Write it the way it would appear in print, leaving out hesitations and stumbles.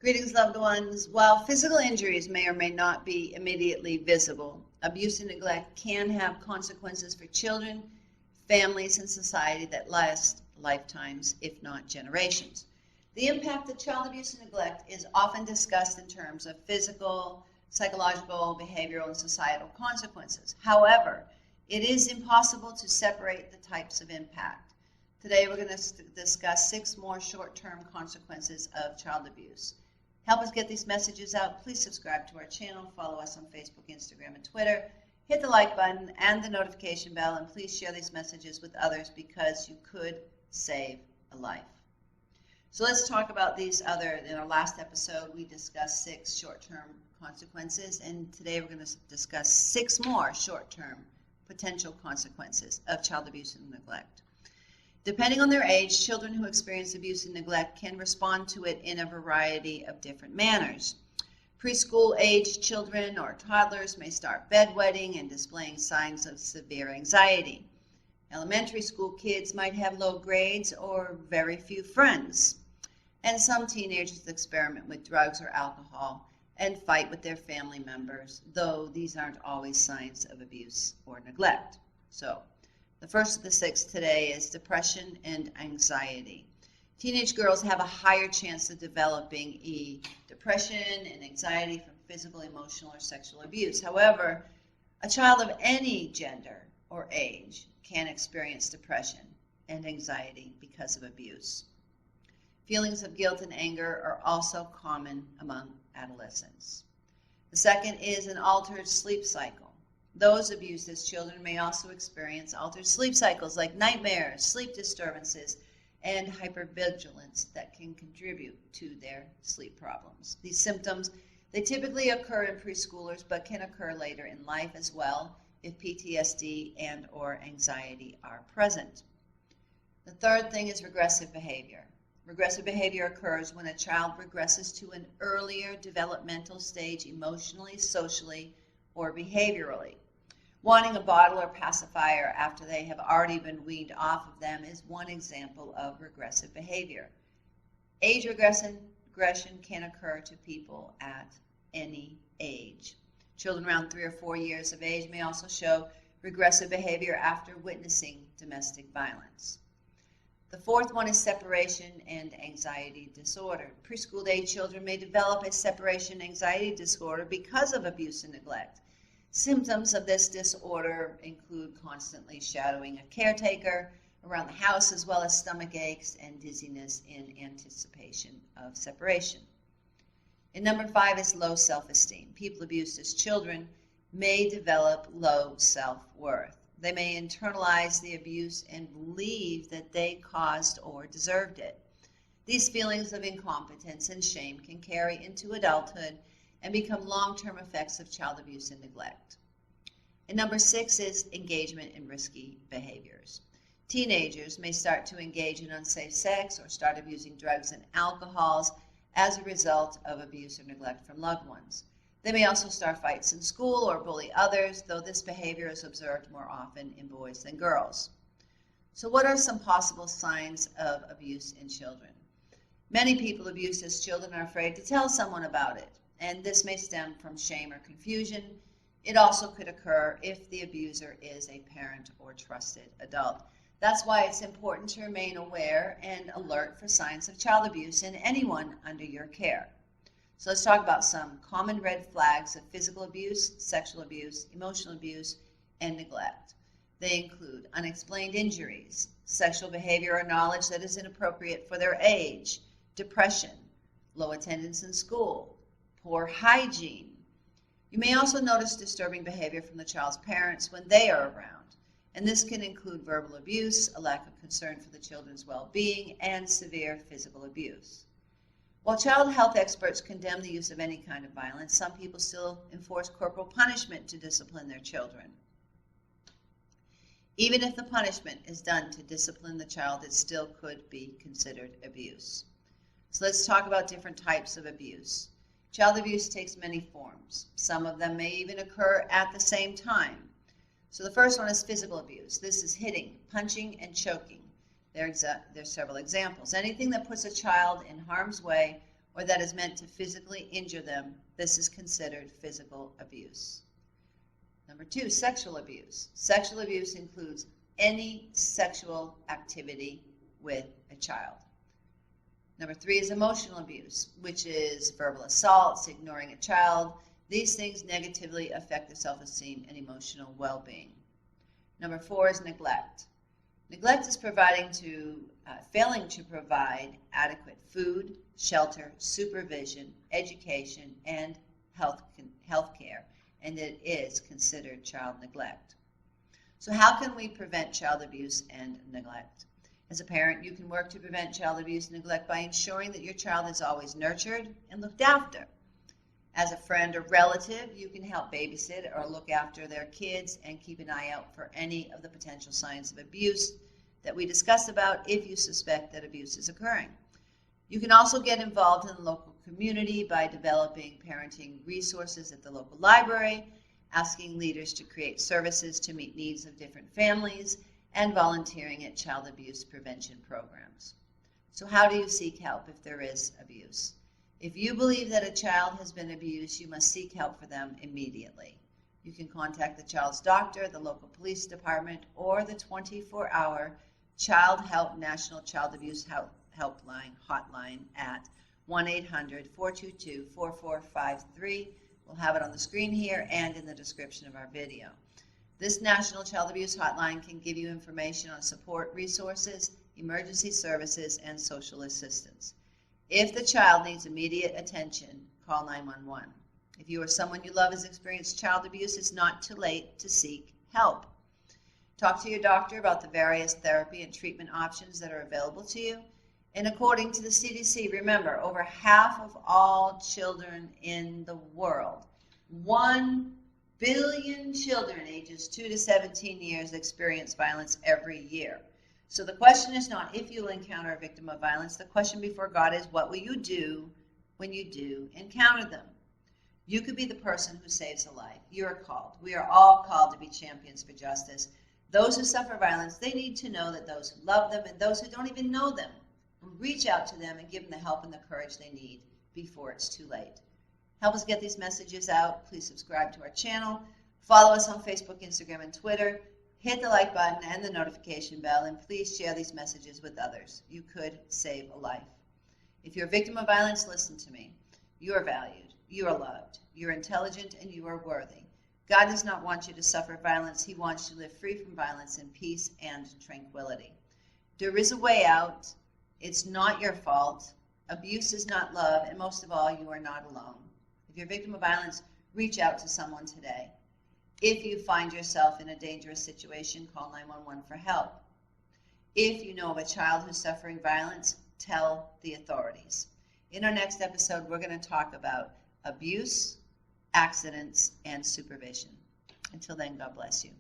Greetings, loved ones. While physical injuries may or may not be immediately visible, abuse and neglect can have consequences for children, families, and society that last lifetimes, if not generations. The impact of child abuse and neglect is often discussed in terms of physical, psychological, behavioral, and societal consequences. However, it is impossible to separate the types of impact. Today, we're going to discuss 6 more short-term consequences of child abuse. Help us get these messages out. Please subscribe to our channel, follow us on Facebook, Instagram, and Twitter. Hit the like button and the notification bell, and please share these messages with others because you could save a life. So let's talk about these other. In our last episode, we discussed 6 short-term consequences, and today we're going to discuss 6 more short-term potential consequences of child abuse and neglect. Depending on their age, children who experience abuse and neglect can respond to it in a variety of different manners. Preschool-aged children or toddlers may start bedwetting and displaying signs of severe anxiety. Elementary school kids might have low grades or very few friends. And some teenagers experiment with drugs or alcohol and fight with their family members, though these aren't always signs of abuse or neglect. So, the first of the 6 today is depression and anxiety. Teenage girls have a higher chance of developing depression and anxiety from physical, emotional, or sexual abuse. However, a child of any gender or age can experience depression and anxiety because of abuse. Feelings of guilt and anger are also common among adolescents. The second is an altered sleep cycle. Those abused as children may also experience altered sleep cycles like nightmares, sleep disturbances, and hypervigilance that can contribute to their sleep problems. These symptoms, they typically occur in preschoolers but can occur later in life as well if PTSD and or anxiety are present. The third thing is regressive behavior. Regressive behavior occurs when a child regresses to an earlier developmental stage emotionally, socially, or behaviorally. Wanting a bottle or pacifier after they have already been weaned off of them is one example of regressive behavior. Age regression can occur to people at any age. Children around 3 or 4 years of age may also show regressive behavior after witnessing domestic violence. The fourth one is separation and anxiety disorder. Preschool-age children may develop a separation anxiety disorder because of abuse and neglect. Symptoms of this disorder include constantly shadowing a caretaker around the house, as well as stomach aches and dizziness in anticipation of separation. And number 5 is low self-esteem. People abused as children may develop low self-worth. They may internalize the abuse and believe that they caused or deserved it. These feelings of incompetence and shame can carry into adulthood and become long-term effects of child abuse and neglect. And number 6 is engagement in risky behaviors. Teenagers may start to engage in unsafe sex or start abusing drugs and alcohols as a result of abuse or neglect from loved ones. They may also start fights in school or bully others, though this behavior is observed more often in boys than girls. So what are some possible signs of abuse in children? Many people abused as children are afraid to tell someone about it, and this may stem from shame or confusion. It also could occur if the abuser is a parent or trusted adult. That's why it's important to remain aware and alert for signs of child abuse in anyone under your care. So let's talk about some common red flags of physical abuse, sexual abuse, emotional abuse, and neglect. They include unexplained injuries, sexual behavior or knowledge that is inappropriate for their age, depression, low attendance in school, poor hygiene. You may also notice disturbing behavior from the child's parents when they are around, and this can include verbal abuse, a lack of concern for the children's well-being, and severe physical abuse. While child health experts condemn the use of any kind of violence, some people still enforce corporal punishment to discipline their children. Even if the punishment is done to discipline the child, it still could be considered abuse. So let's talk about different types of abuse. Child abuse takes many forms. Some of them may even occur at the same time. So the first one is physical abuse. This is hitting, punching, and choking. There's several examples. Anything that puts a child in harm's way or that is meant to physically injure them, this is considered physical abuse. Number 2, sexual abuse. Sexual abuse includes any sexual activity with a child. Number 3 is emotional abuse, which is verbal assaults, ignoring a child. These things negatively affect their self-esteem and emotional well-being. Number 4 is neglect. Neglect is failing to provide adequate food, shelter, supervision, education, and health care, and it is considered child neglect. So how can we prevent child abuse and neglect? As a parent, you can work to prevent child abuse and neglect by ensuring that your child is always nurtured and looked after. As a friend or relative, you can help babysit or look after their kids and keep an eye out for any of the potential signs of abuse that we discussed about if you suspect that abuse is occurring. You can also get involved in the local community by developing parenting resources at the local library, asking leaders to create services to meet needs of different families, and volunteering at child abuse prevention programs. So how do you seek help if there is abuse? If you believe that a child has been abused, you must seek help for them immediately. You can contact the child's doctor, the local police department, or the 24-hour Child Help National Child Abuse Helpline hotline at 1-800-422-4453. We'll have it on the screen here and in the description of our video. This National Child Abuse Hotline can give you information on support resources, emergency services, and social assistance. If the child needs immediate attention, call 911. If you or someone you love has experienced child abuse, it's not too late to seek help. Talk to your doctor about the various therapy and treatment options that are available to you. And according to the CDC, remember, over half of all children in the world, 1 billion children ages 2 to 17 years experience violence every year. So the question is not if you'll encounter a victim of violence. The question before God is, what will you do when you do encounter them? You could be the person who saves a life. You're called. We are all called to be champions for justice. Those who suffer violence, they need to know that those who love them and those who don't even know them will reach out to them and give them the help and the courage they need before it's too late. Help us get these messages out. Please subscribe to our channel. Follow us on Facebook, Instagram, and Twitter. Hit the like button and the notification bell, and please share these messages with others. You could save a life. If you're a victim of violence, listen to me. You are valued, you are loved, you're intelligent, and you are worthy. God does not want you to suffer violence. He wants you to live free from violence in peace and tranquility. There is a way out. It's not your fault. Abuse is not love, and most of all, you are not alone. If you're a victim of violence, reach out to someone today. If you find yourself in a dangerous situation, call 911 for help. If you know of a child who's suffering violence, tell the authorities. In our next episode, we're going to talk about abuse, accidents, and supervision. Until then, God bless you.